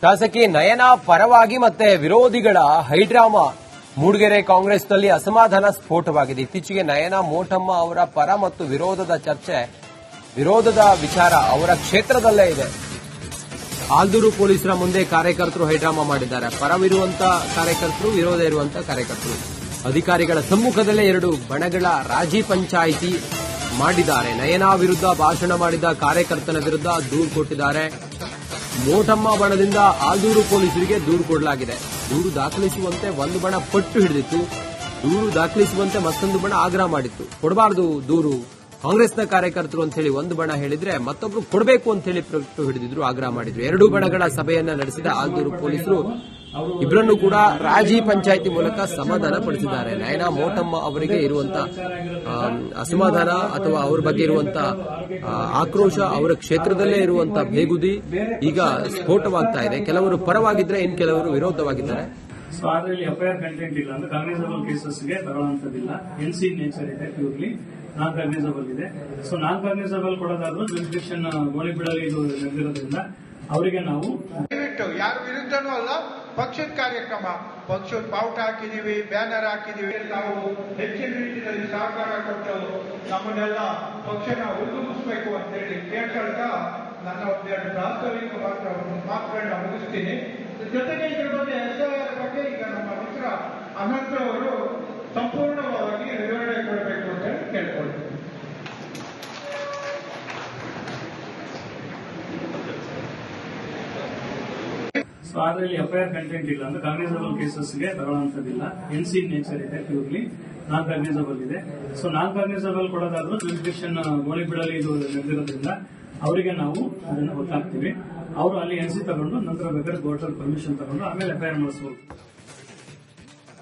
ಶಾಸಕಿ ನಯನಾ ಪರವಾಗಿ ಮತ್ತೆ ವಿರೋಧಿಗಳ ಹೈಡ್ರಾಮಾ. ಮೂಡಿಗೆರೆ ಕಾಂಗ್ರೆಸ್ನಲ್ಲಿ ಅಸಮಾಧಾನ ಸ್ಫೋಟವಾಗಿದೆ. ಇತ್ತೀಚೆಗೆ ನಯನಾ ಮೋಟಮ್ಮ ಅವರ ಪರ ಮತ್ತು ವಿರೋಧದ ಚರ್ಚೆ, ವಿರೋಧದ ವಿಚಾರ ಅವರ ಕ್ಷೇತ್ರದಲ್ಲೇ ಇದೆ. ಆಲ್ದೂರು ಪೊಲೀಸರ ಮುಂದೆ ಕಾರ್ಯಕರ್ತರು ಹೈಡ್ರಾಮಾ ಮಾಡಿದ್ದಾರೆ. ಪರವಿರುವಂತ ಕಾರ್ಯಕರ್ತರು, ವಿರೋಧ ಇರುವಂತ ಕಾರ್ಯಕರ್ತರು. ಅಧಿಕಾರಿಗಳ ಸಮ್ಮುಖದಲ್ಲೇ ಎರಡು ಬಣಗಳ ರಾಜಿ ಪಂಚಾಯಿತಿ ಮಾಡಿದ್ದಾರೆ. ನಯನಾ ವಿರುದ್ಧ ಭಾಷಣ ಮಾಡಿದ ಕಾರ್ಯಕರ್ತನ ವಿರುದ್ಧ ದೂರು ಕೊಟ್ಟಿದ್ದಾರೆ. ಮೋಟಮ್ಮ ಬಣದಿಂದ ಆಲ್ದೂರು ಪೊಲೀಸರಿಗೆ ದೂರು ಕೊಡಲಾಗಿದೆ. ದೂರು ದಾಖಲಿಸುವಂತೆ ಒಂದು ಬಣ ಪಟ್ಟು ಹಿಡಿದಿತ್ತು. ದೂರು ದಾಖಲಿಸುವಂತೆ ಮತ್ತೊಂದು ಬಣ ಆಗ್ರಹ ಮಾಡಿತ್ತು. ಕೊಡಬಾರದು ದೂರು, ಕಾಂಗ್ರೆಸ್ನ ಕಾರ್ಯಕರ್ತರು ಅಂತ ಹೇಳಿ ಒಂದು ಬಣ ಹೇಳಿದ್ರೆ ಮತ್ತೊಬ್ರು ಕೊಡಬೇಕು ಅಂತ ಹೇಳಿ ಪಟ್ಟು ಹಿಡಿದಿದ್ರು, ಆಗ್ರಹ ಮಾಡಿದ್ರು. ಎರಡೂ ಬಣಗಳ ಸಭೆಯನ್ನ ನಡೆಸಿದ ಆಲ್ದೂರು ಪೊಲೀಸರು ಇಬ್ಬರನ್ನು ಕೂಡ ರಾಜಿ ಪಂಚಾಯಿತಿ ಮೂಲಕ ಸಮಾಧಾನ ಪಡಿಸಿದ್ದಾರೆ. ನಯನಾ ಮೋಟಮ್ಮ ಅವರಿಗೆ ಇರುವಂತ ಅಸಮಾಧಾನ ಅಥವಾ ಅವರ ಬಗ್ಗೆ ಇರುವಂತ ಆಕ್ರೋಶ, ಅವರ ಕ್ಷೇತ್ರದಲ್ಲೇ ಇರುವಂತ ಬೇಗುದಿ ಈಗ ಸ್ಫೋಟವಾಗ್ತಾ ಇದೆ. ಕೆಲವರು ಪರವಾಗಿದ್ರೆ ಇನ್ನು ಕೆಲವರು ವಿರೋಧವಾಗಿದ್ದಾರೆ. ಸೊ ಅದರಲ್ಲಿ ಎಫ್ಐಆರ್ ಕಂಟೆಂಟ್ ಇಲ್ಲ ಅಂದ್ರೆ ಕಾಗ್ನಿಸಬಲ್ ಕೇಸಸ್ಗೆ ಬರುವಂತದಿಲ್ಲ. ಎನ್ಸಿ ನೇಚರ್ ಇದೆ, ಪ್ಯೂರ್ಲಿ ನಾನ್ ಕಾಗ್ನಿಸಬಲ್ ಇದೆ. ಸೊ ನಾನ್ ಕಾಗ್ನಿಸಬಲ್ ಕೊಡೋದಾದ್ರೂ ಜುರಿಸ್ಡಿಕ್ಷನ್ ಗೋಳಿಬೀಳಲ್ಲಿ ಇದು ನಡೆದಿರೋದ್ರಿಂದ ಅವರಿಗೆ ನಾವು ಯಾರ ವಿರುದ್ಧನೂ ಅಲ್ಲ, ಪಕ್ಷದ ಕಾರ್ಯಕ್ರಮ, ಪಕ್ಷದ ಬಾವುಟ ಹಾಕಿದೀವಿ, ಬ್ಯಾನರ್ ಹಾಕಿದೀವಿ. ನಾವು ಹೆಚ್ಚಿನ ರೀತಿಯಲ್ಲಿ ಸಹಕಾರ ಕೊಟ್ಟು ನಮ್ಮನ್ನೆಲ್ಲ ಪಕ್ಷನ ಉದ್ದುಮಿಸಬೇಕು ಅಂತ ಹೇಳಿ ಕೇಳ್ಕೊಳ್ತಾ ನನ್ನ ಒಂದೆರಡು ಪ್ರಾಸ್ತಾವಿಕ ಮಾತುಗಳನ್ನ ಮುಗಿಸ್ತೀನಿ. ಜೊತೆಗೆ ಇದರ ಬಗ್ಗೆ ಎಸ್ಐಆರ್ ಬಗ್ಗೆ ಈಗ ನಮ್ಮ ಮಿತ್ರ ಅನಂತ ಅವರು ಸಂಪೂರ್ಣವಾಗಿ ವಿವರಣೆ ಕೊಡಬೇಕು ಅಂತ ಹೇಳಿ ಕೇಳ್ಕೊಳ್ತೀನಿ. ಸೊ ಅದರಲ್ಲಿ ಎಫ್ಐಆರ್ ಕಂಟೆಂಟ್ ಇಲ್ಲ ಅಂದ್ರೆ ಕಾಗ್ನಿಸಬಲ್ ಕೇಸಸ್ಗೆ ಬರುವಂತದಿಲ್ಲ. ಎನ್ಸಿ ನೇಚರ್ ಇದೆ, ಪ್ಯೂರ್ಲಿ ನಾನ್ ಕಾಗ್ನಿಸಬಲ್ ಇದೆ. ಸೊ ನಾನ್ ಕಾಗ್ನಿಸಬಲ್ ಕೊಡೋದಾದ್ರೂ ಜುರಿಸ್ಡಿಕ್ಷನ್ ಗೋಳಿಬೀಳಲ್ಲಿ ಇದು ನಡೆದಿರೋದ್ರಿಂದ ಅವರಿಗೆ ನಾವು ಅದನ್ನು ಗೊತ್ತಾಗ್ತೀವಿ. ಅವರು ಅಲ್ಲಿ ಎನ್ಸಿ ತಗೊಂಡು ನಂತರ ಬೇಕಾದ್ರೆ ಕೋರ್ಟಲ್ಲಿ ಪರ್ಮಿಷನ್ ತಗೊಂಡು ಆಮೇಲೆ ಎಫ್ಐಆರ್ ಮಾಡಿಸಬಹುದು.